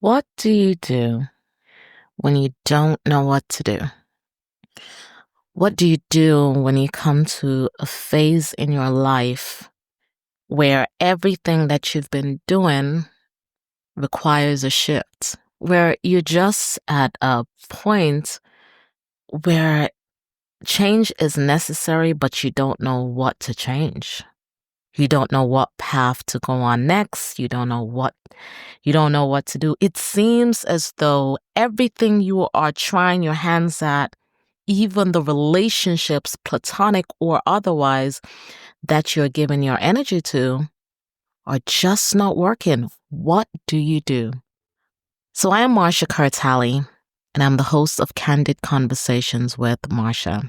What do you do when you don't know what to do? What do you do when you come to a phase in your life where everything that you've been doing requires a shift? Where you're just at a point where change is necessary, but you don't know what to change. You don't know what path to go on next. You don't know what to do. It seems as though everything you are trying your hands at, even the relationships, platonic or otherwise, that you're giving your energy to, are just not working. What do you do? So I am Marsha Kerr Talley, and I'm the host of Candid Conversations with Marsha.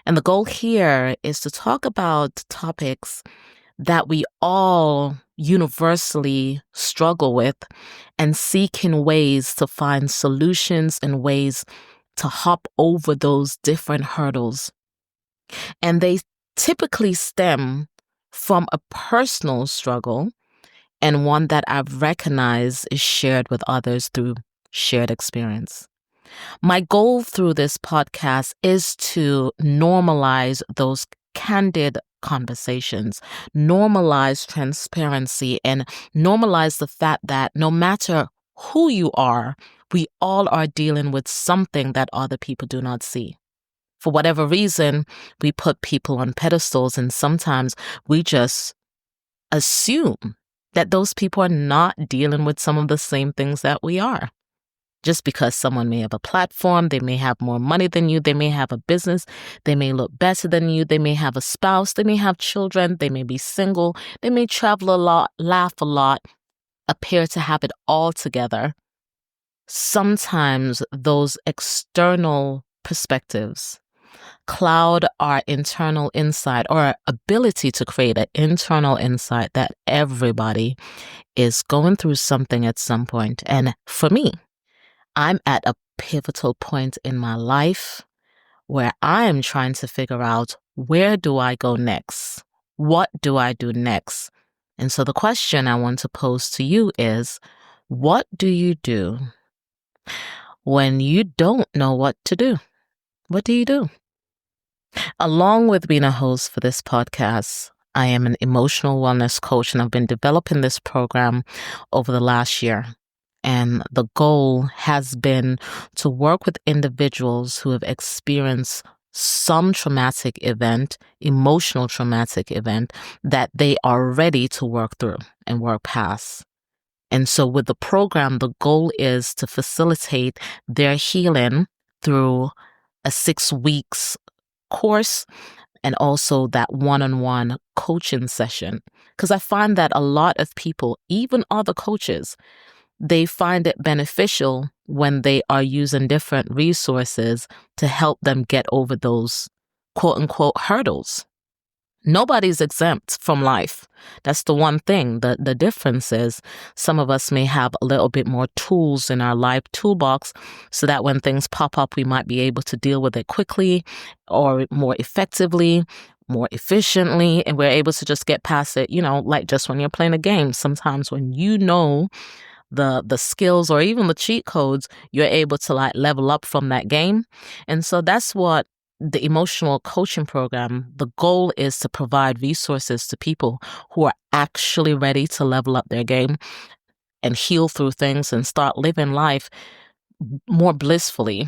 And the goal here is to talk about topics that we all universally struggle with and seeking ways to find solutions and ways to hop over those different hurdles. And they typically stem from a personal struggle and one that I've recognized is shared with others through shared experience. My goal through this podcast is to normalize those candid conversations, normalize transparency, and normalize the fact that no matter who you are, we all are dealing with something that other people do not see. For whatever reason, we put people on pedestals, and sometimes we just assume that those people are not dealing with some of the same things that we are. Just because someone may have a platform, they may have more money than you, they may have a business, they may look better than you, they may have a spouse, they may have children, they may be single, they may travel a lot, laugh a lot, appear to have it all together. Sometimes those external perspectives cloud our internal insight or our ability to create an internal insight that everybody is going through something at some point. And for me, I'm at a pivotal point in my life where I am trying to figure out, where do I go next? What do I do next? And so the question I want to pose to you is, what do you do when you don't know what to do? What do you do? Along with being a host for this podcast, I am an emotional wellness coach, and I've been developing this program over the last year. And the goal has been to work with individuals who have experienced some traumatic event, emotional traumatic event, that they are ready to work through and work past. And so with the program, the goal is to facilitate their healing through a 6 weeks course and also that one-on-one coaching session. Because I find that a lot of people, even other coaches, they find it beneficial when they are using different resources to help them get over those quote-unquote hurdles. Nobody's exempt from life. That's the one thing. The difference is some of us may have a little bit more tools in our life toolbox so that when things pop up, we might be able to deal with it quickly or more effectively, more efficiently, and we're able to just get past it, like just when you're playing a game. Sometimes when you know the skills or even the cheat codes, you're able to level up from that game. And so that's what the emotional coaching program, the goal is to provide resources to people who are actually ready to level up their game and heal through things and start living life more blissfully.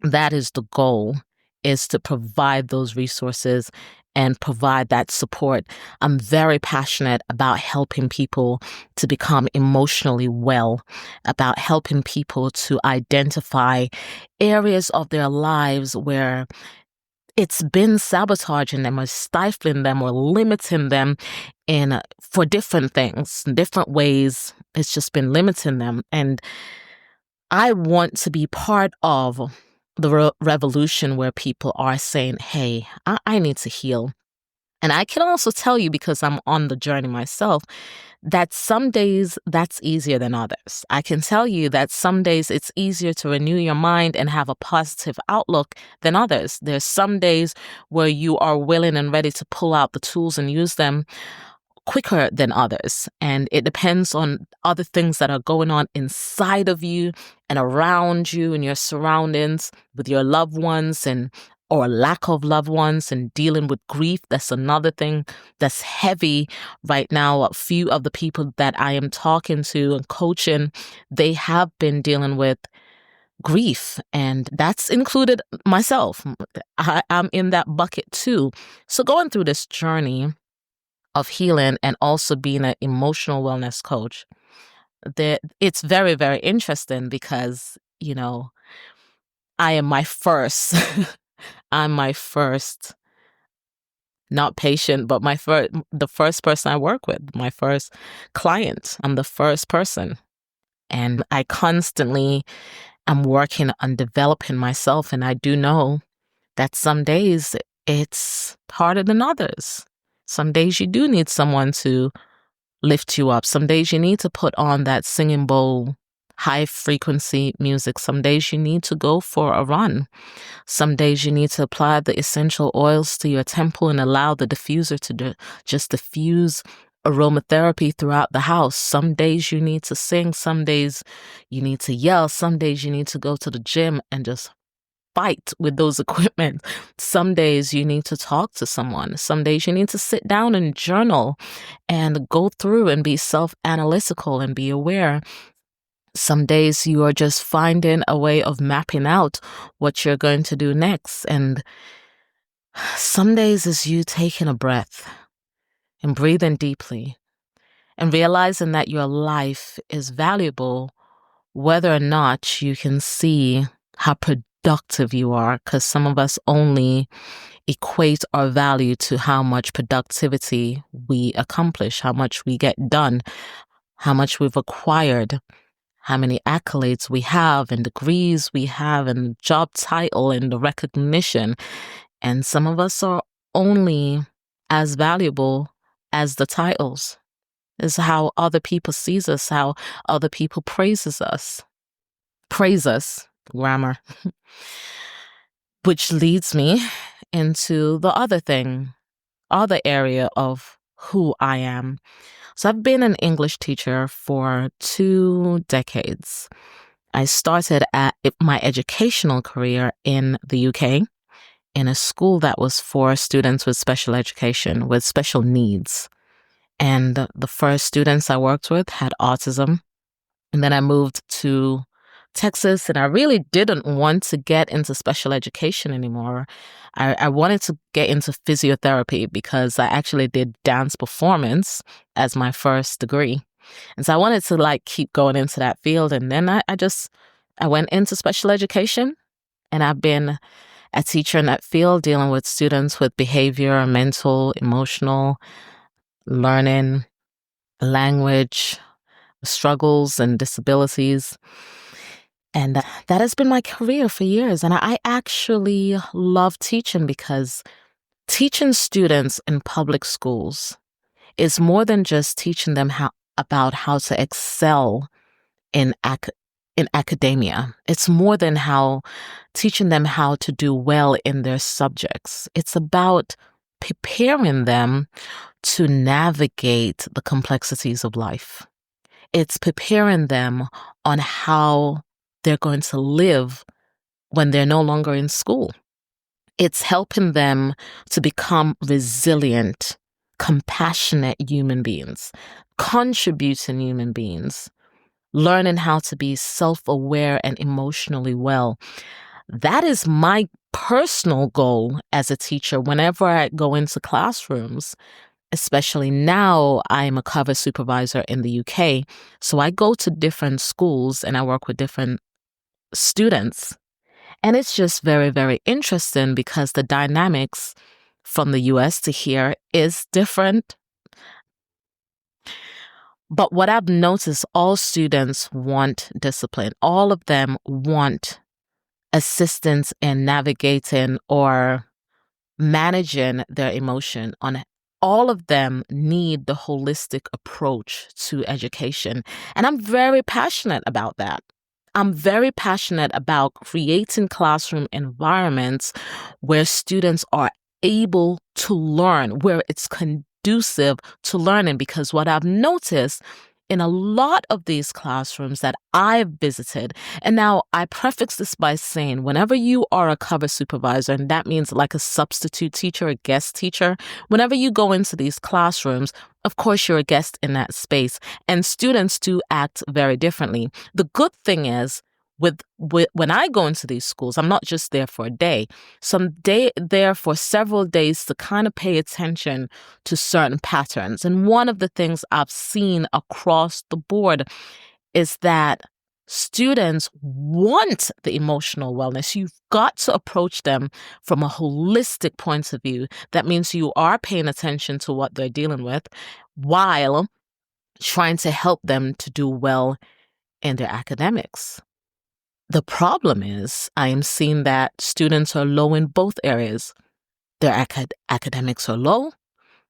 That is the goal, is to provide those resources and provide that support. I'm very passionate about helping people to become emotionally well, about helping people to identify areas of their lives where it's been sabotaging them or stifling them or limiting them for different things, different ways. It's just been limiting them. And I want to be part of the revolution where people are saying, hey, I need to heal. And I can also tell you, because I'm on the journey myself, that some days that's easier than others. I can tell you that some days it's easier to renew your mind and have a positive outlook than others. There's some days where you are willing and ready to pull out the tools and use them quicker than others. And it depends on other things that are going on inside of you and around you and your surroundings with your loved ones or lack of loved ones, and dealing with grief. That's another thing that's heavy right now. A few of the people that I am talking to and coaching, they have been dealing with grief, and that's included myself. I'm in that bucket too. So going through this journey of healing and also being an emotional wellness coach, it's very, very interesting because, I am my first, I'm my first, not patient, but the first person I work with, my first client. I'm the first person. And I constantly am working on developing myself. And I do know that some days it's harder than others. Some days you do need someone to lift you up. Some days you need to put on that singing bowl, high frequency music. Some days you need to go for a run. Some days you need to apply the essential oils to your temple and allow the diffuser to just diffuse aromatherapy throughout the house. Some days you need to sing. Some days you need to yell. Some days you need to go to the gym and just fight with those equipment. Some days you need to talk to someone. Some days you need to sit down and journal and go through and be self-analytical and be aware. Some days you are just finding a way of mapping out what you're going to do next. And some days is you taking a breath and breathing deeply and realizing that your life is valuable, whether or not you can see how productive you are, because some of us only equate our value to how much productivity we accomplish, how much we get done, how much we've acquired, how many accolades we have and degrees we have and job title and the recognition. And some of us are only as valuable as the titles. Is how other people sees us, how other people praise us, grammar. Which leads me into the other area of who I am. So I've been an English teacher for 2 decades. I started my educational career in the UK in a school that was for students with special education, with special needs. And the first students I worked with had autism. And then I moved to Texas, and I really didn't want to get into special education anymore. I wanted to get into physiotherapy because I actually did dance performance as my first degree. And so I wanted to keep going into that field. And then I went into special education, and I've been a teacher in that field dealing with students with behavior, mental, emotional, learning, language, struggles and disabilities. And that has been my career for years. And I actually love teaching because teaching students in public schools is more than just teaching them about how to excel in academia. It's more than teaching them how to do well in their subjects. It's about preparing them to navigate the complexities of life. It's preparing them on how they're going to live when they're no longer in school. It's helping them to become resilient, compassionate human beings, contributing human beings, learning how to be self-aware and emotionally well. That is my personal goal as a teacher whenever I go into classrooms. Especially now, I'm a cover supervisor in the UK. So I go to different schools and I work with different students. And it's just very, very interesting because the dynamics from the US to here is different. But what I've noticed, all students want discipline. All of them want assistance in navigating or managing their emotion. All of them need the holistic approach to education. And I'm very passionate about that. I'm very passionate about creating classroom environments where students are able to learn, where it's conducive conducive to learning, because what I've noticed in a lot of these classrooms that I've visited, and now I prefix this by saying, whenever you are a cover supervisor, and that means like a substitute teacher, a guest teacher, whenever you go into these classrooms, of course, you're a guest in that space, and students do act very differently. The good thing is, with when I go into these schools, I'm not just there for a day. So I'm there for several days to kind of pay attention to certain patterns. And one of the things I've seen across the board is that students want the emotional wellness. You've got to approach them from a holistic point of view. That means you are paying attention to what they're dealing with while trying to help them to do well in their academics. The problem is I am seeing that students are low in both areas. Their academics are low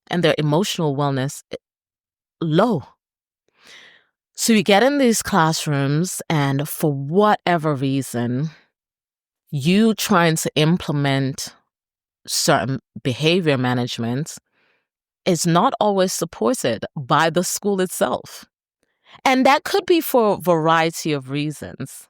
and their emotional wellness low. So you get in these classrooms and for whatever reason, you trying to implement certain behavior management is not always supported by the school itself. And that could be for a variety of reasons.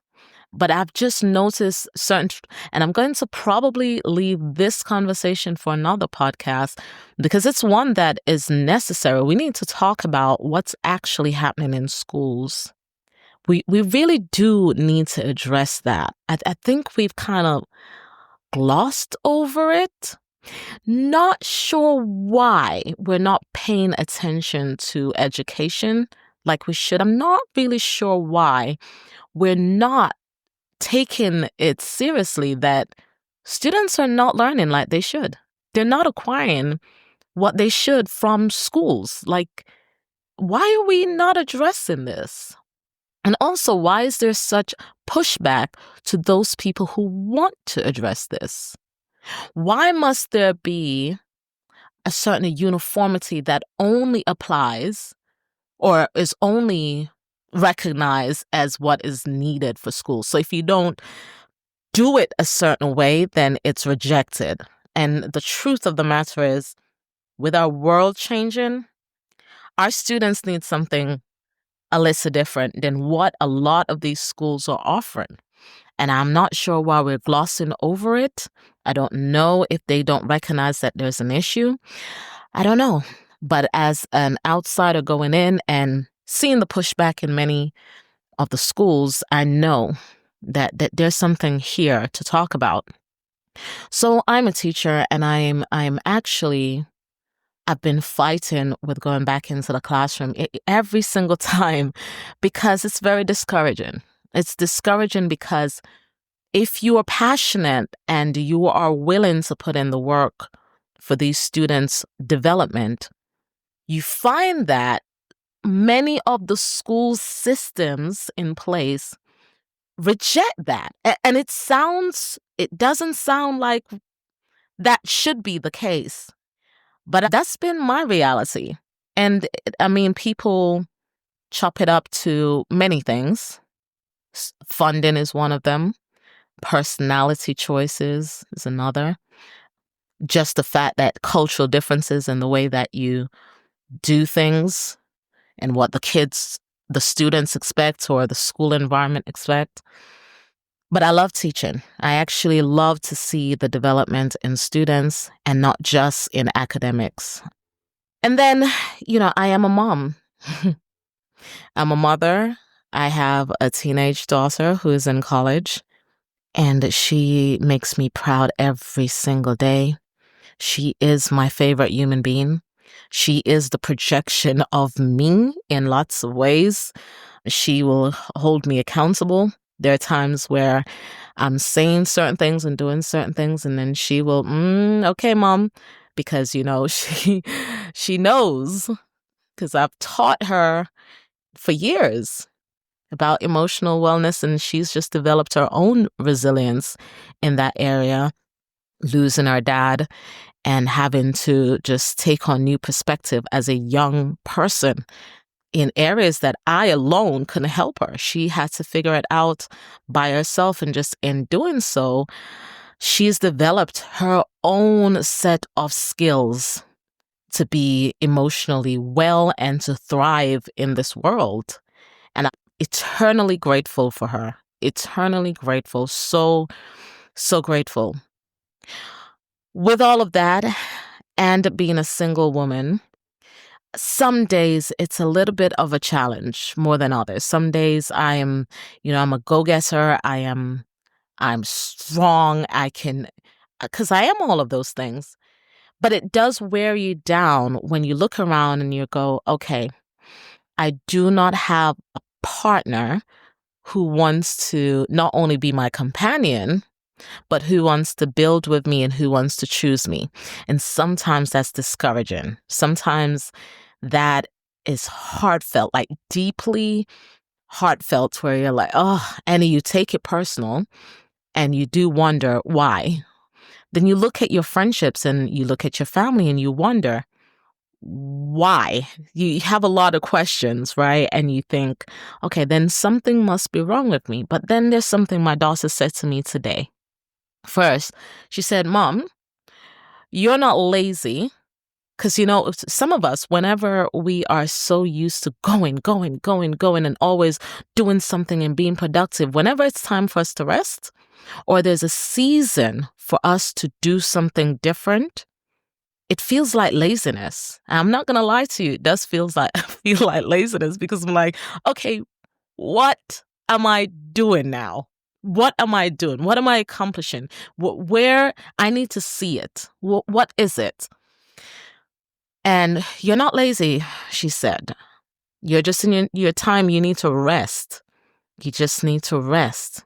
But I've just noticed and I'm going to probably leave this conversation for another podcast because it's one that is necessary. We need to talk about what's actually happening in schools. We really do need to address that. I think we've kind of glossed over it. Not sure why we're not paying attention to education like we should. I'm not really sure why we're not taking it seriously that students are not learning like they should. They're not acquiring what they should from schools. Like, why are we not addressing this? And also, why is there such pushback to those people who want to address this? Why must there be a certain uniformity that only applies or is only recognized as what is needed for school? So if you don't do it a certain way, then it's rejected. And the truth of the matter is, with our world changing, our students need something a little different than what a lot of these schools are offering. And I'm not sure why we're glossing over it. I don't know if they don't recognize that there's an issue. I don't know. But as an outsider going in and seeing the pushback in many of the schools, I know that there's something here to talk about. So I'm a teacher, and I've been fighting with going back into the classroom every single time because it's very discouraging. It's discouraging because if you are passionate and you are willing to put in the work for these students' development, you find that many of the school systems in place reject that. And it doesn't sound like that should be the case. But that's been my reality. And I mean, people chop it up to many things. Funding is one of them. Personality choices is another. Just the fact that cultural differences in the way that you do things and what the students expect or the school environment expect. But I love teaching. I actually love to see the development in students and not just in academics. And then, I am a mom. I'm a mother. I have a teenage daughter who is in college, and she makes me proud every single day. She is my favorite human being. She is the projection of me in lots of ways. She will hold me accountable. There are times where I'm saying certain things and doing certain things, and then she will, okay, Mom, because, she knows, because I've taught her for years about emotional wellness, and she's just developed her own resilience in that area, losing her dad and having to just take on new perspective as a young person in areas that I alone couldn't help her. She had to figure it out by herself, and just in doing so, she's developed her own set of skills to be emotionally well and to thrive in this world. And I'm eternally grateful for her. Eternally grateful. So, so grateful. With all of that and being a single woman, some days it's a little bit of a challenge more than others. Some days I'm a go-getter. I'm strong. Because I am all of those things. But it does wear you down when you look around and you go, okay, I do not have a partner who wants to not only be my companion, but who wants to build with me and who wants to choose me. And sometimes that's discouraging. Sometimes that is heartfelt, like deeply heartfelt, where you're like, oh, and you take it personal and you do wonder why. Then you look at your friendships and you look at your family and you wonder why. You have a lot of questions, right? And you think, okay, then something must be wrong with me. But then there's something my daughter said to me today. First, she said, Mom, you're not lazy. Because, some of us, whenever we are so used to going, and always doing something and being productive, whenever it's time for us to rest, or there's a season for us to do something different, it feels like laziness. And I'm not going to lie to you. It does feel like laziness, because I'm like, okay, what am I doing now? What am I doing? What am I accomplishing? Where I need to see it. What is it? And you're not lazy, she said. You're just in your time. You need to rest. You just need to rest.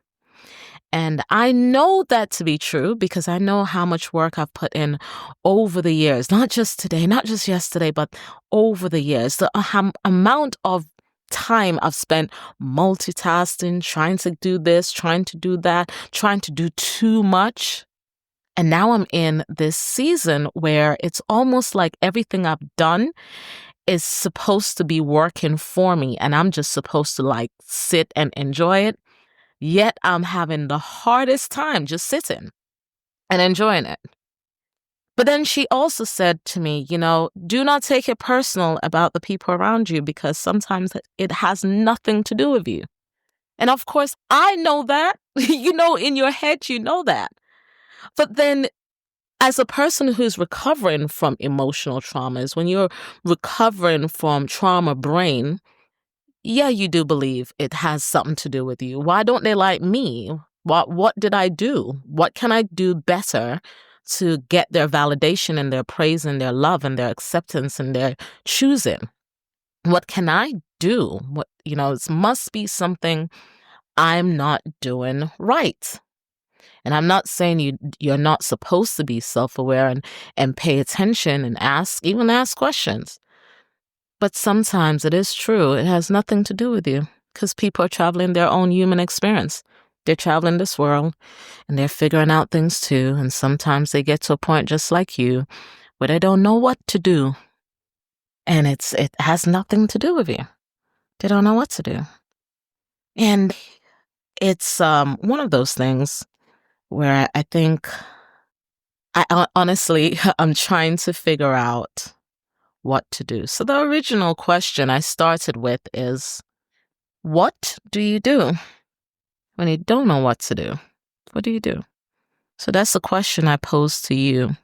And I know that to be true because I know how much work I've put in over the years, not just today, not just yesterday, but over the years. The amount of time I've spent multitasking, trying to do this, trying to do that, trying to do too much. And now I'm in this season where it's almost like everything I've done is supposed to be working for me, and I'm just supposed to sit and enjoy it. Yet I'm having the hardest time just sitting and enjoying it. But then she also said to me, do not take it personal about the people around you, because sometimes it has nothing to do with you. And of course, I know that. In your head, you know that. But then as a person who's recovering from emotional traumas, when you're recovering from trauma brain, yeah, you do believe it has something to do with you. Why don't they like me? What did I do? What can I do better to get their validation and their praise and their love and their acceptance and their choosing? What can I do? It must be something I'm not doing right. And I'm not saying you're not supposed to be self-aware and pay attention and ask questions. But sometimes it is true. It has nothing to do with you, because people are traveling their own human experience. They're traveling this world and they're figuring out things too. And sometimes they get to a point just like you where they don't know what to do. And it has nothing to do with you. They don't know what to do. And it's one of those things where I think honestly, I'm trying to figure out what to do. So the original question I started with is, what do you do when you don't know what to do? What do you do? So that's the question I pose to you.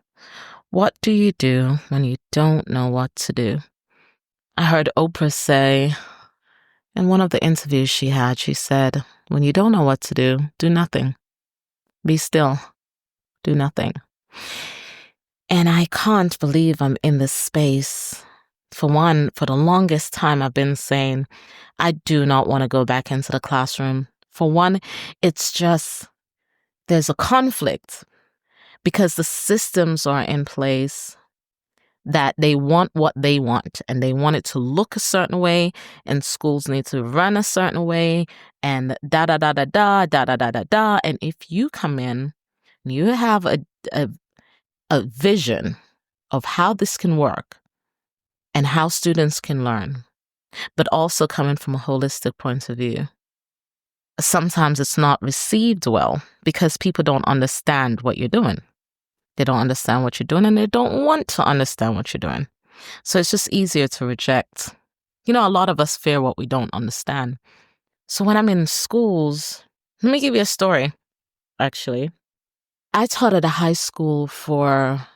What do you do when you don't know what to do? I heard Oprah say in one of the interviews she had, she said, when you don't know what to do, do nothing. Be still. Do nothing. And I can't believe I'm in this space. For one, for the longest time, I've been saying, I do not want to go back into the classroom. For one, it's just, there's a conflict because the systems are in place that they want what they want, and they want it to look a certain way, and schools need to run a certain way, and da da da da da da da da da da. And if you come in and you have a vision of how this can work and how students can learn, but also coming from a holistic point of view, sometimes it's not received well because people don't understand what you're doing. They don't understand what you're doing, and they don't want to understand what you're doing. So it's just easier to reject. A lot of us fear what we don't understand. So when I'm in schools, let me give you a story, actually. I taught at a high school for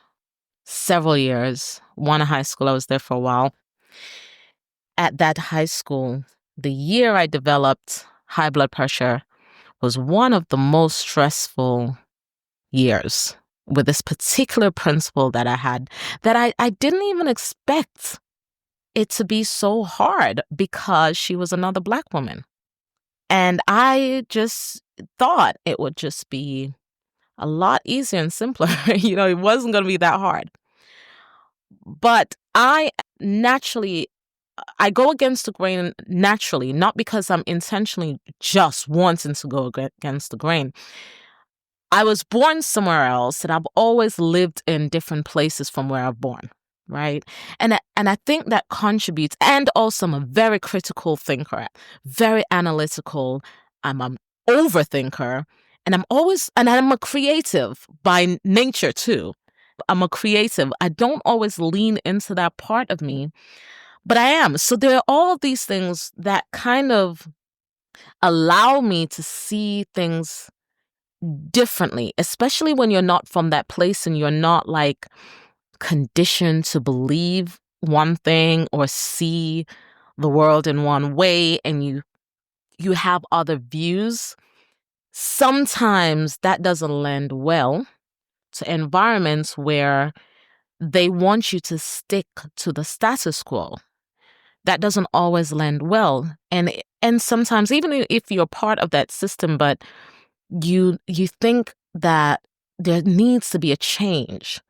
several years. One high school, I was there for a while. At that high school, the year I developed high blood pressure was one of the most stressful years with this particular principal that I had that I didn't even expect it to be so hard because she was another Black woman. And I just thought it would just be a lot easier and simpler. It wasn't going to be that hard. But I go against the grain naturally, not because I'm intentionally just wanting to go against the grain. I was born somewhere else, and I've always lived in different places from where I'm born, right? And I think that contributes. And also, I'm a very critical thinker, very analytical. I'm an overthinker, and I'm a creative by nature too. I'm a creative. I don't always lean into that part of me, but I am. So there are all these things that kind of allow me to see things differently, especially when you're not from that place and you're not like conditioned to believe one thing or see the world in one way, and you have other views. Sometimes that doesn't lend well to environments where they want you to stick to the status quo. That doesn't always lend well. And sometimes, even if you're part of that system, but you think that there needs to be a change.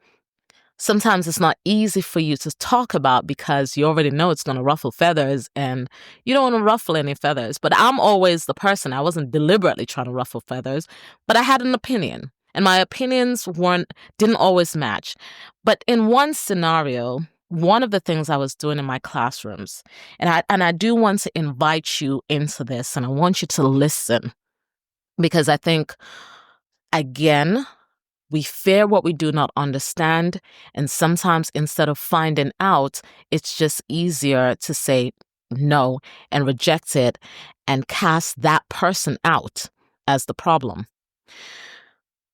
Sometimes it's not easy for you to talk about because you already know it's going to ruffle feathers, and you don't want to ruffle any feathers. But I'm always the person. I wasn't deliberately trying to ruffle feathers, but I had an opinion, and my opinions didn't always match. But in one scenario, one of the things I was doing in my classrooms, and I do want to invite you into this, and I want you to listen, because I think, again, we fear what we do not understand, and sometimes instead of finding out, it's just easier to say no and reject it and cast that person out as the problem.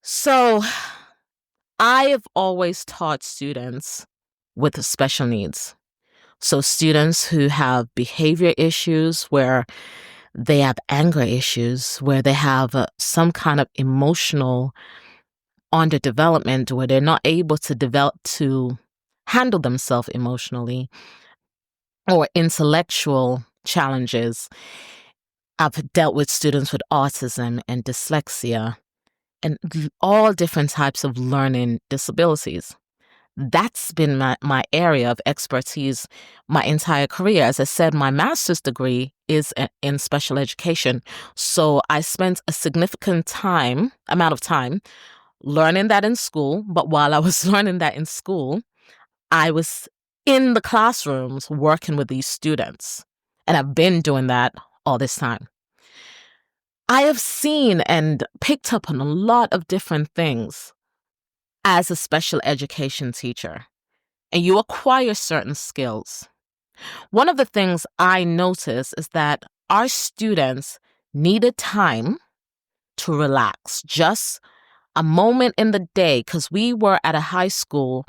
So I have always taught students with special needs. So students who have behavior issues, where they have anger issues, where they have some kind of emotional underdevelopment, where they're not able to develop to handle themselves emotionally, or intellectual challenges. I've dealt with students with autism and dyslexia and all different types of learning disabilities. That's been my area of expertise my entire career. As I said, my master's degree is in special education. So I spent a significant amount of time learning that in school. But while I was learning that in school, I was in the classrooms working with these students. And I've been doing that all this time. I have seen and picked up on a lot of different things as a special education teacher, and you acquire certain skills. One of the things I noticed is that our students needed time to relax, just a moment in the day, because we were at a high school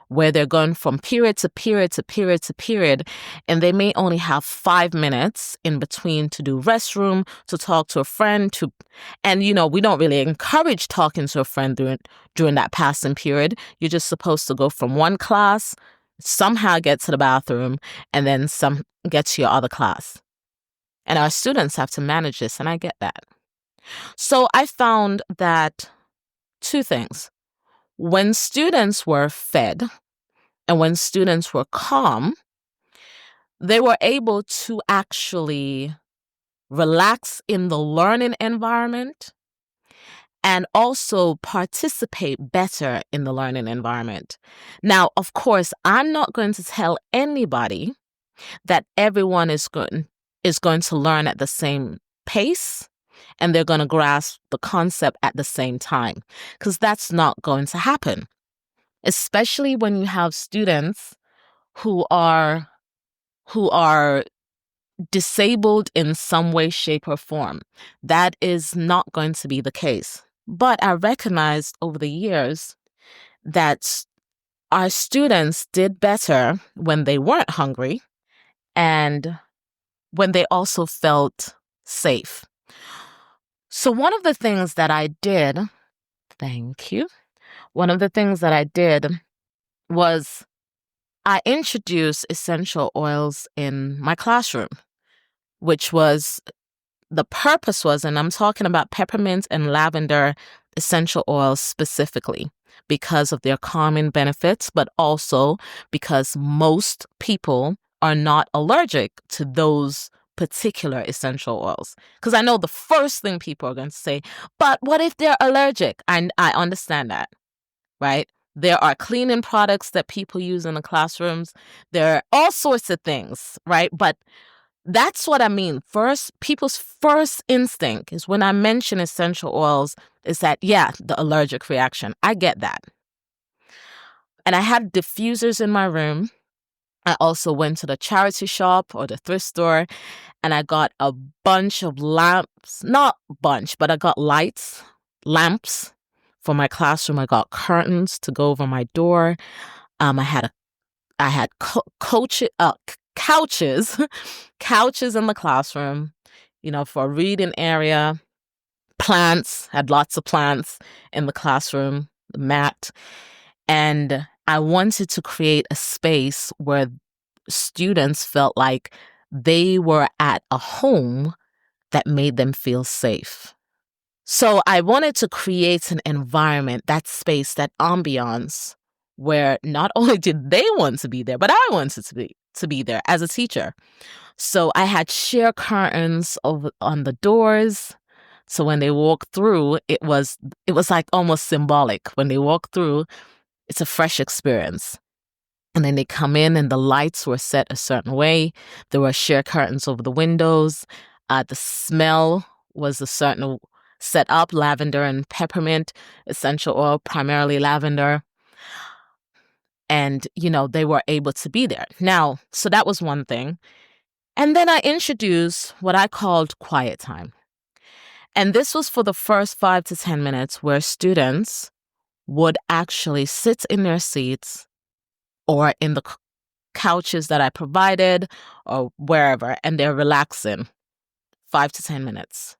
where they're going from period to period to period to period, and they may only have 5 minutes in between to do restroom, to talk to a friend, and we don't really encourage talking to a friend during that passing period. You're just supposed to go from one class, somehow get to the bathroom, and then get to your other class. And our students have to manage this, and I get that. So I found that 2 things. When students were fed and when students were calm, they were able to actually relax in the learning environment and also participate better in the learning environment. Now, of course, I'm not going to tell anybody that everyone is going to learn at the same pace and they're going to grasp the concept at the same time, because that's not going to happen, especially when you have students who are disabled in some way, shape, or form. That is not going to be the case. But I recognized over the years that our students did better when they weren't hungry and when they also felt safe. So one of the things that I did, thank you, one of the things that I did was I introduced essential oils in my classroom, which was the purpose was, and I'm talking about peppermint and lavender essential oils specifically because of their calming benefits, but also because most people are not allergic to those particular essential oils. Because I know the first thing people are going to say, but what if they're allergic? And I understand that, right? There are cleaning products that people use in the classrooms. There are all sorts of things, right? But that's what I mean. People's first instinct is when I mention essential oils is that, yeah, the allergic reaction. I get that. And I had diffusers in my room. I also went to the charity shop or the thrift store and I got a bunch of lamps. Not bunch, but I got lamps for my classroom. I got curtains to go over my door. I had couches, couches in the classroom, for a reading area. Plants, had lots of plants in the classroom, the mat. And I wanted to create a space where students felt like they were at a home that made them feel safe. So I wanted to create an environment, that space, that ambiance, where not only did they want to be there, but I wanted to be there as a teacher. So I had sheer curtains on the doors. So when they walk through, it was like almost symbolic. When they walk through, it's a fresh experience. And then they come in and the lights were set a certain way. There were sheer curtains over the windows. The smell was a certain set up, lavender and peppermint, essential oil, primarily lavender. And, they were able to be there. Now, so that was one thing. And then I introduced what I called quiet time. And this was for the first 5 to 10 minutes where students would actually sit in their seats or in the couches that I provided or wherever, and they're relaxing 5 to 10 minutes.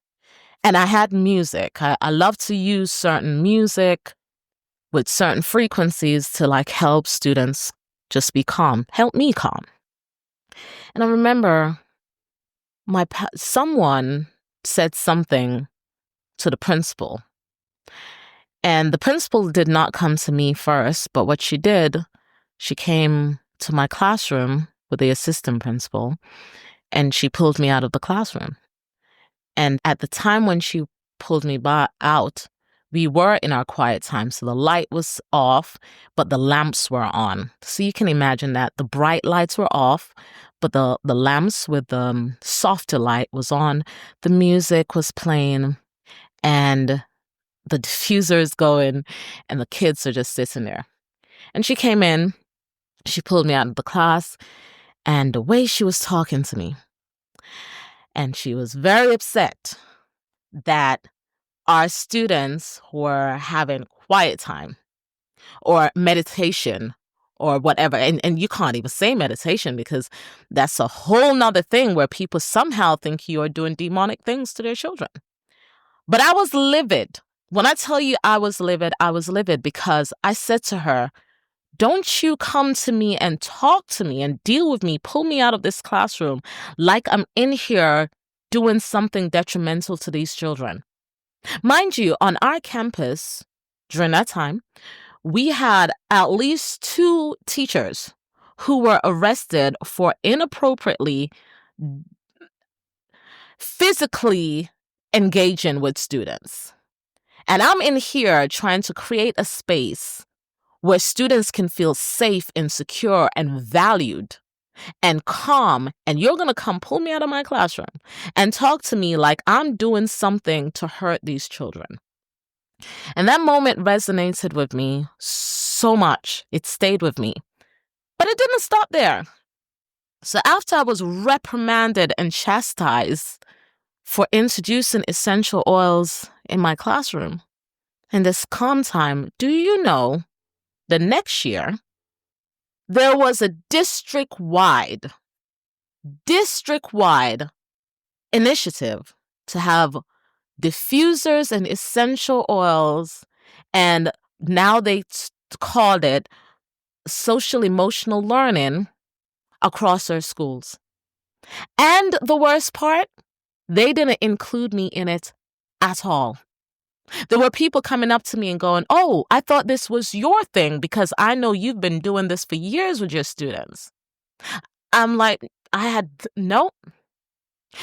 And I had music. I love to use certain music with certain frequencies to help students just be calm, help me calm. And I remember someone said something to the principal. And the principal did not come to me first, but what she did, she came to my classroom with the assistant principal and she pulled me out of the classroom. And at the time when she pulled me out, we were in our quiet time. So the light was off, but the lamps were on. So you can imagine that the bright lights were off, but the lamps with the softer light was on. The music was playing and the diffuser is going and the kids are just sitting there. And she came in, she pulled me out of the class and the way she was talking to me, and she was very upset that our students were having quiet time or meditation or whatever. And you can't even say meditation because that's a whole nother thing where people somehow think you are doing demonic things to their children. But I was livid. When I tell you I was livid because I said to her, don't you come to me and talk to me and deal with me, pull me out of this classroom like I'm in here doing something detrimental to these children. Mind you, on our campus, during that time, we had at least 2 teachers who were arrested for inappropriately physically engaging with students. And I'm in here trying to create a space where students can feel safe and secure and valued and calm, and you're going to come pull me out of my classroom and talk to me like I'm doing something to hurt these children. And that moment resonated with me so much. It stayed with me. But it didn't stop there. So after I was reprimanded and chastised for introducing essential oils in my classroom in this calm time, do you know the next year there was a district-wide initiative to have diffusers and essential oils, and now they called it social emotional learning across our schools. And the worst part, they didn't include me in it at all. There were people coming up to me and going, "Oh, I thought this was your thing because I know you've been doing this for years with your students." I'm like, no.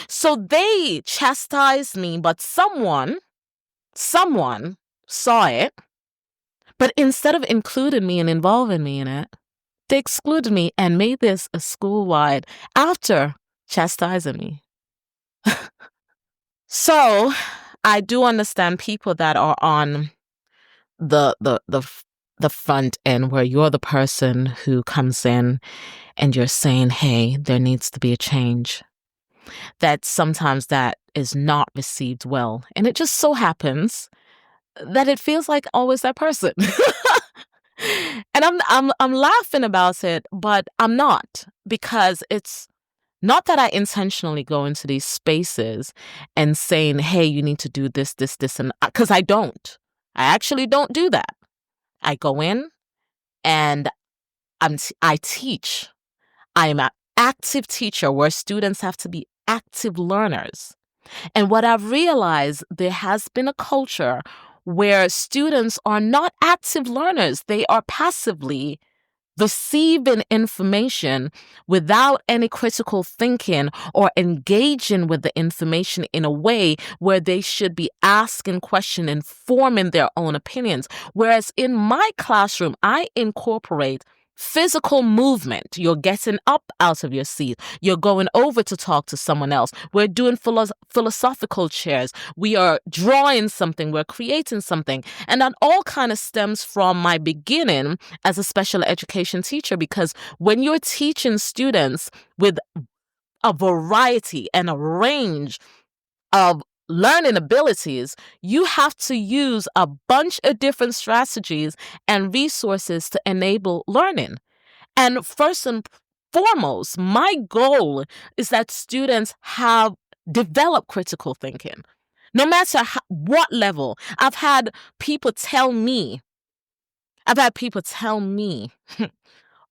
So they chastised me, but someone saw it, but instead of including me and involving me in it, they excluded me and made this a school-wide after chastising me. So I do understand people that are on the front end where you're the person who comes in and you're saying, hey, there needs to be a change. That sometimes that is not received well. And it just so happens that it feels like always that person. And I'm laughing about it, but I'm not, because it's not that I intentionally go into these spaces and saying, hey, you need to do this, and because I don't. I actually don't do that. I go in and I teach. I am an active teacher where students have to be active learners. And what I've realized, there has been a culture where students are not active learners. They are passively receiving information without any critical thinking or engaging with the information in a way where they should be asking questions and forming their own opinions. Whereas in my classroom, I incorporate physical movement. You're getting up out of your seat. You're going over to talk to someone else. We're doing philosophical chairs. We are drawing something. We're creating something. And that all kind of stems from my beginning as a special education teacher, because when you're teaching students with a variety and a range of learning abilities, you have to use a bunch of different strategies and resources to enable learning. And first and foremost, my goal is that students have developed critical thinking. No matter what level. I've had people tell me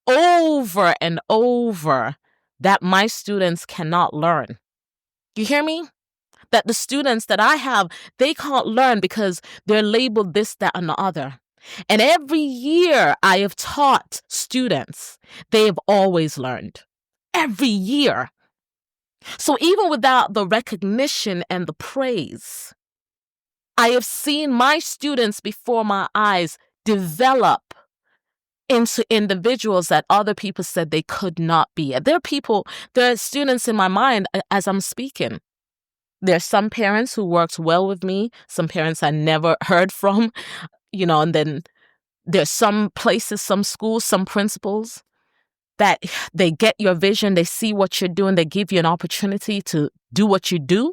over and over that my students cannot learn. You hear me? That the students that I have, they can't learn because they're labeled this, that, and the other. And every year I have taught students, they have always learned. Every year. So even without the recognition and the praise, I have seen my students before my eyes develop into individuals that other people said they could not be. There are students in my mind as I'm speaking. There's some parents who worked well with me, some parents I never heard from, and then there's some places, some schools, some principals that they get your vision, they see what you're doing, they give you an opportunity to do what you do.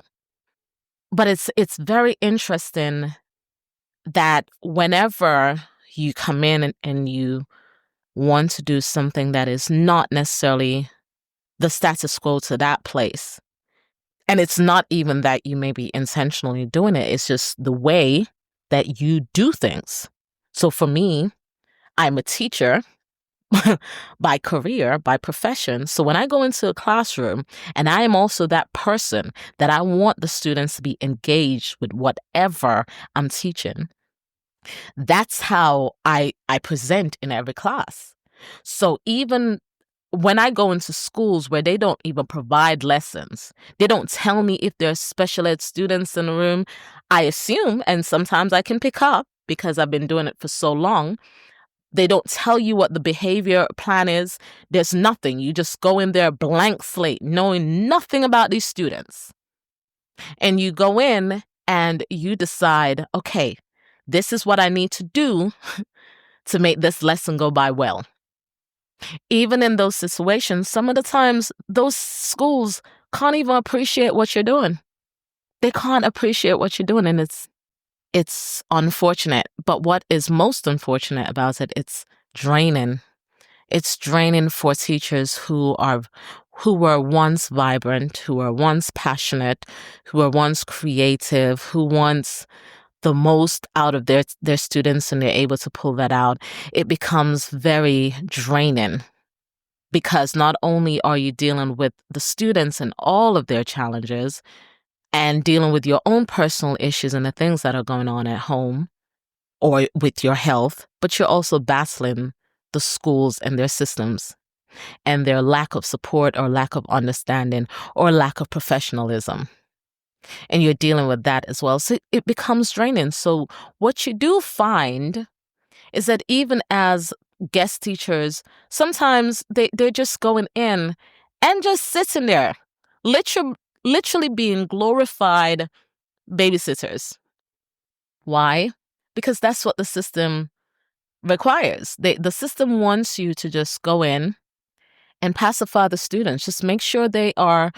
But it's very interesting that whenever you come in and you want to do something that is not necessarily the status quo to that place, and it's not even that you may be intentionally doing it, it's just the way that you do things. So for me, I'm a teacher by career, by profession. So when I go into a classroom, and I am also that person that I want the students to be engaged with whatever I'm teaching, that's how I present in every class. So even when I go into schools where they don't even provide lessons, they don't tell me if there's special ed students in the room, I assume, and sometimes I can pick up because I've been doing it for so long, they don't tell you what the behavior plan is. There's nothing. You just go in there blank slate, knowing nothing about these students. And you go in and you decide, okay, this is what I need to do to make this lesson go by well. Even in those situations, some of the times those schools can't even appreciate what you're doing. They can't appreciate what you're doing, and it's unfortunate. But what is most unfortunate about it, it's draining. It's draining for teachers who were once vibrant, who were once passionate, who were once creative, who once the most out of their students, and they're able to pull that out. It becomes very draining because not only are you dealing with the students and all of their challenges and dealing with your own personal issues and the things that are going on at home or with your health, but you're also battling the schools and their systems and their lack of support or lack of understanding or lack of professionalism. And you're dealing with that as well. So it becomes draining. So what you do find is that even as guest teachers, sometimes they're just going in and just sitting there, literally being glorified babysitters. Why? Because that's what the system requires. The system wants you to just go in and pacify the students. Just make sure they are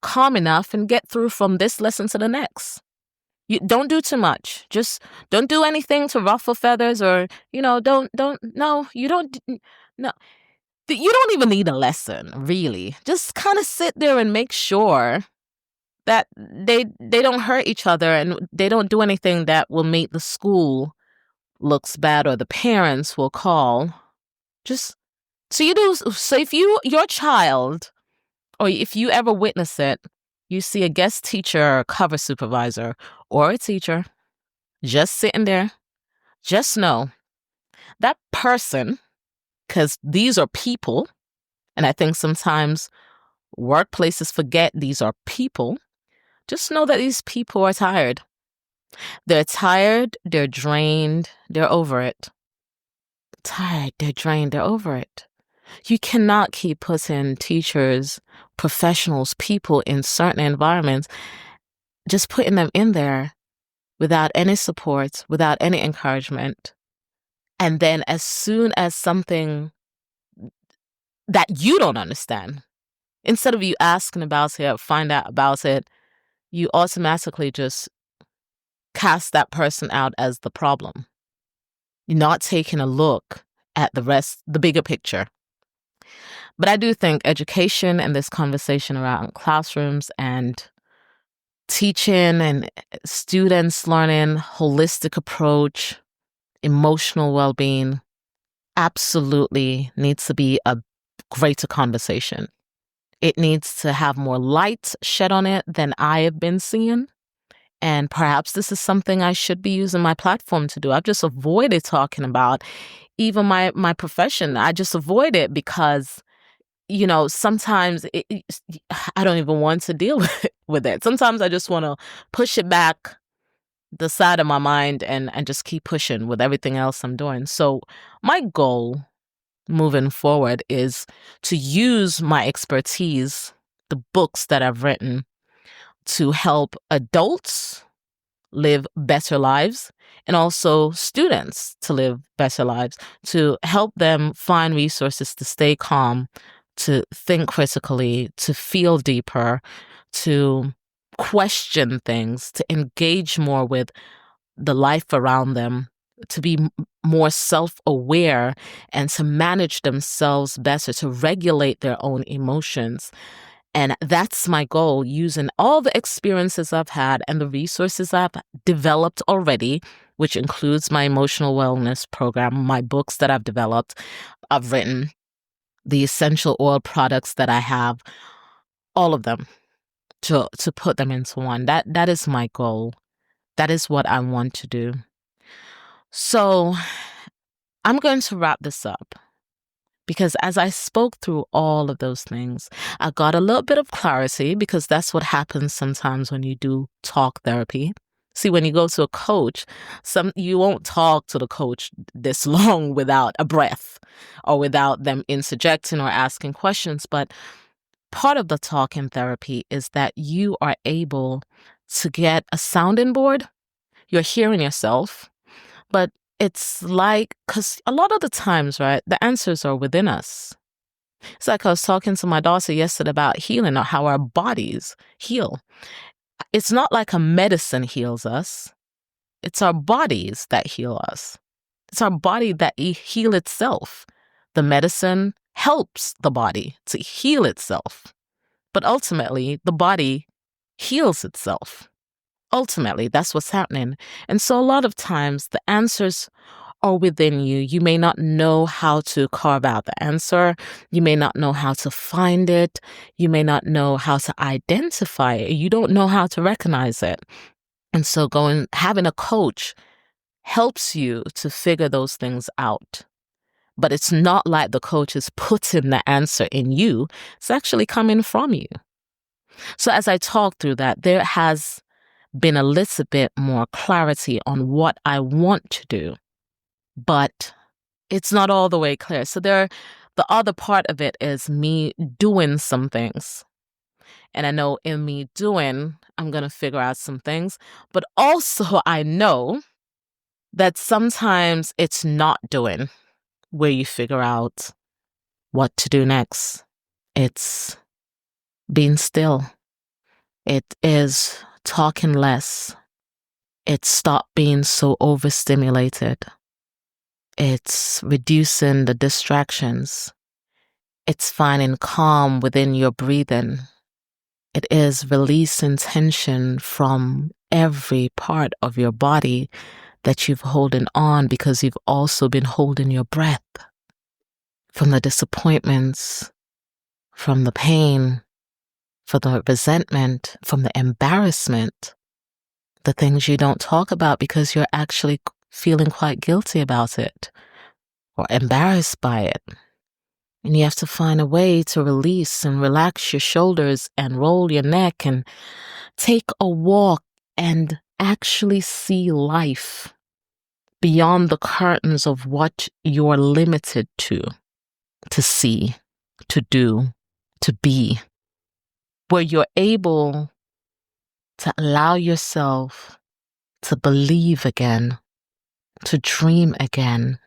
calm enough and get through from this lesson to the next. You don't do too much. Just don't do anything to ruffle feathers or, no, you don't, no. You don't even need a lesson, really. Just kind of sit there and make sure that they don't hurt each other and they don't do anything that will make the school looks bad or the parents will call. Just so you do. So if your child, or if you ever witness it, you see a guest teacher, or cover supervisor, or a teacher just sitting there, just know that person, because these are people, and I think sometimes workplaces forget these are people. Just know that these people are tired. They're tired, they're drained, they're over it. Tired, they're drained, they're over it. You cannot keep putting teachers, professionals, people in certain environments, just putting them in there without any support, without any encouragement. And then as soon as something that you don't understand, instead of you asking about it, find out about it, you automatically just cast that person out as the problem. You're not taking a look at the bigger picture. But I do think education and this conversation around classrooms and teaching and students learning holistic approach, emotional well-being, absolutely needs to be a greater conversation. It needs to have more light shed on it than I have been seeing. And perhaps this is something I should be using my platform to do. I've just avoided talking about even my profession. I just avoid it because, sometimes I don't even want to deal with it. Sometimes I just want to push it back the side of my mind and just keep pushing with everything else I'm doing. So my goal moving forward is to use my expertise, the books that I've written, to help adults live better lives and also students to live better lives, to help them find resources to stay calm, to think critically, to feel deeper, to question things, to engage more with the life around them, to be more self-aware and to manage themselves better, to regulate their own emotions. And that's my goal, using all the experiences I've had and the resources I've developed already, which includes my emotional wellness program, my books that I've developed, I've written, the essential oil products that I have, all of them, to put them into one. That is my goal. That is what I want to do. So I'm going to wrap this up because as I spoke through all of those things, I got a little bit of clarity because that's what happens sometimes when you do talk therapy. See, when you go to a coach, you won't talk to the coach this long without a breath or without them interjecting or asking questions. But part of the talking therapy is that you are able to get a sounding board. You're hearing yourself, but it's like, because a lot of the times, right, the answers are within us. It's like I was talking to my daughter yesterday about healing or how our bodies heal. It's not like a medicine heals us. It's our bodies that heal us. It's our body that heal itself. The medicine helps the body to heal itself. But ultimately, the body heals itself. Ultimately, that's what's happening. And so a lot of times the answers are within you. You may not know how to carve out the answer. You may not know how to find it. You may not know how to identify it. You don't know how to recognize it. And so having a coach helps you to figure those things out. But it's not like the coach is putting the answer in you. It's actually coming from you. So as I talk through that, there has been a little bit more clarity on what I want to do, but it's not all the way clear. So the other part of it is me doing some things. And I know in me doing, I'm going to figure out some things, but also I know that sometimes it's not doing where you figure out what to do next. It's being still. It is talking less. It's stop being so overstimulated. It's reducing the distractions. It's finding calm within your breathing. It is releasing tension from every part of your body that you've holding on because you've also been holding your breath. From the disappointments, from the pain, from the resentment, from the embarrassment, the things you don't talk about because you're actually feeling quite guilty about it or embarrassed by it. And you have to find a way to release and relax your shoulders and roll your neck and take a walk and actually see life beyond the curtains of what you're limited to see, to do, to be, where you're able to allow yourself to believe again, to dream again,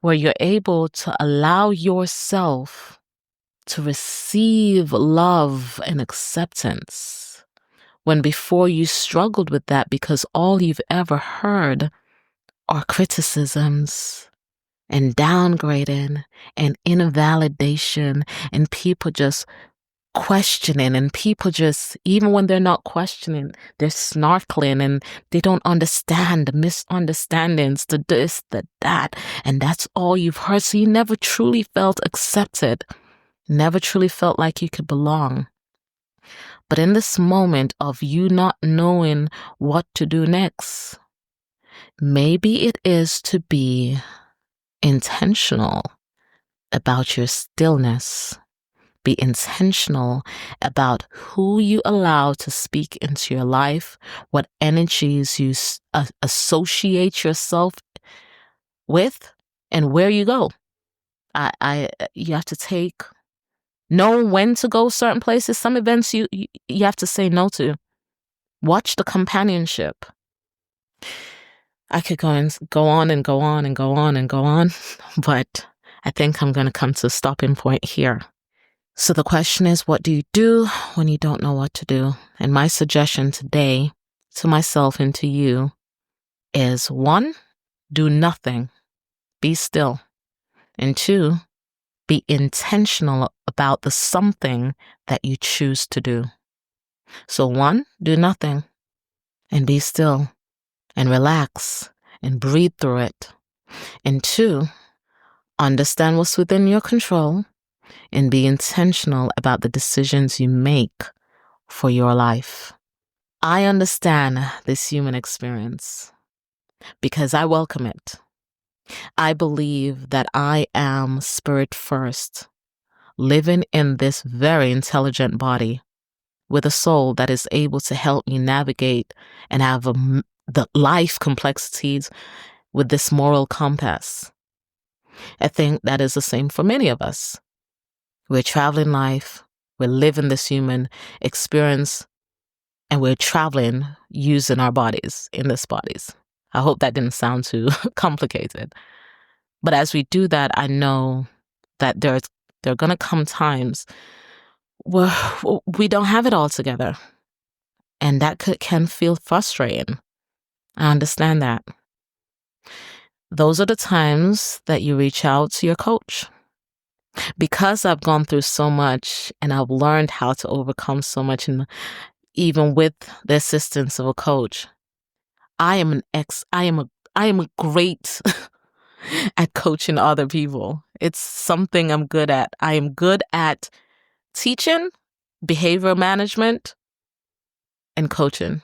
where you're able to allow yourself to receive love and acceptance, when before you struggled with that because all you've ever heard are criticisms and downgrading and invalidation and people just questioning, and people just, even when they're not questioning, they're snarkling and they don't understand the misunderstandings, the this, the that, and that's all you've heard. So you never truly felt accepted, never truly felt like you could belong. But in this moment of you not knowing what to do next, maybe it is to be intentional about your stillness. Be intentional about who you allow to speak into your life, what energies you associate yourself with, and where you go. You have to know when to go certain places. Some events you have to say no to. Watch the companionship. I could go on and go on and go on and go on, but I think I'm going to come to a stopping point here. So the question is, what do you do when you don't know what to do? And my suggestion today to myself and to you is 1, do nothing. Be still. And 2, be intentional about the something that you choose to do. So 1, do nothing and be still and relax and breathe through it. And 2, understand what's within your control and be intentional about the decisions you make for your life. I understand this human experience because I welcome it. I believe that I am spirit first, living in this very intelligent body with a soul that is able to help me navigate and have the life complexities with this moral compass. I think that is the same for many of us. We're traveling life, we're living this human experience, and we're traveling using our bodies in this bodies. I hope that didn't sound too complicated. But as we do that, I know that there's There are going to come times where we don't have it all together. And that can feel frustrating. I understand that. Those are the times that you reach out to your coach. Because I've gone through so much and I've learned how to overcome so much, and even with the assistance of a coach, I am a great at coaching other people. It's something I'm good at. I am good at teaching, behavioral management, and coaching.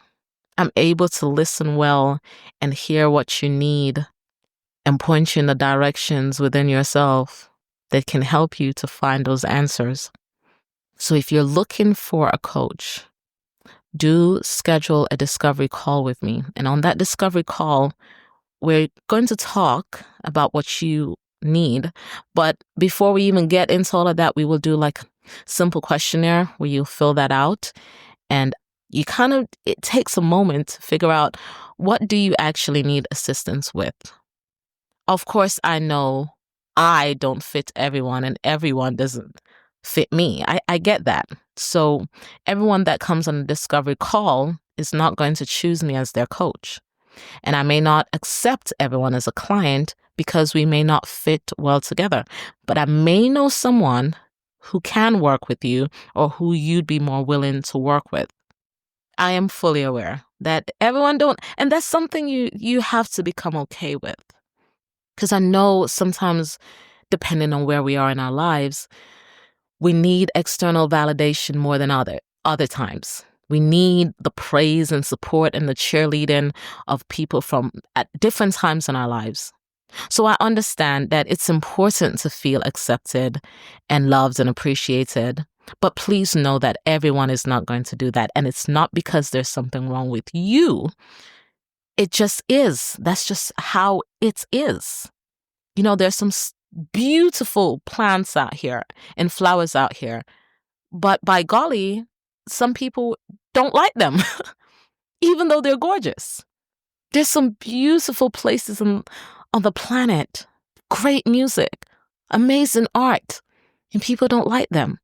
I'm able to listen well and hear what you need and point you in the directions within yourself that can help you to find those answers. So if you're looking for a coach, do schedule a discovery call with me. And on that discovery call, we're going to talk about what you need. But before we even get into all of that, we will do like a simple questionnaire where you'll fill that out. And it takes a moment to figure out, what do you actually need assistance with? Of course, I know I don't fit everyone and everyone doesn't fit me. I get that. So everyone that comes on a discovery call is not going to choose me as their coach. And I may not accept everyone as a client because we may not fit well together. But I may know someone who can work with you or who you'd be more willing to work with. I am fully aware that everyone don't, and that's something you have to become okay with. Because I know sometimes, depending on where we are in our lives, we need external validation more than other times. We need the praise and support and the cheerleading of people from at different times in our lives. So I understand that it's important to feel accepted and loved and appreciated. But please know that everyone is not going to do that. And it's not because there's something wrong with you. It just is. That's just how it is. You know, there's some beautiful plants out here and flowers out here. But by golly, some people don't like them, even though they're gorgeous. There's some beautiful places on the planet, great music, amazing art, and people don't like them.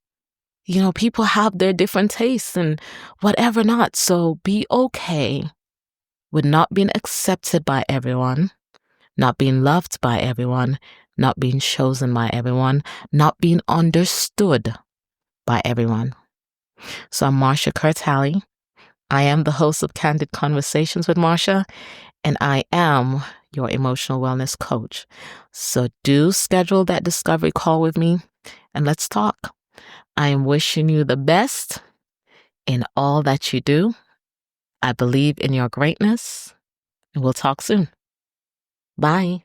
You know, people have their different tastes and whatever not. So be okay with not being accepted by everyone, not being loved by everyone, not being chosen by everyone, not being understood by everyone. So I'm Marsha Kerr Talley. I am the host of Candid Conversations with Marsha, and I am your emotional wellness coach. So do schedule that discovery call with me and let's talk. I am wishing you the best in all that you do. I believe in your greatness, and we'll talk soon. Bye.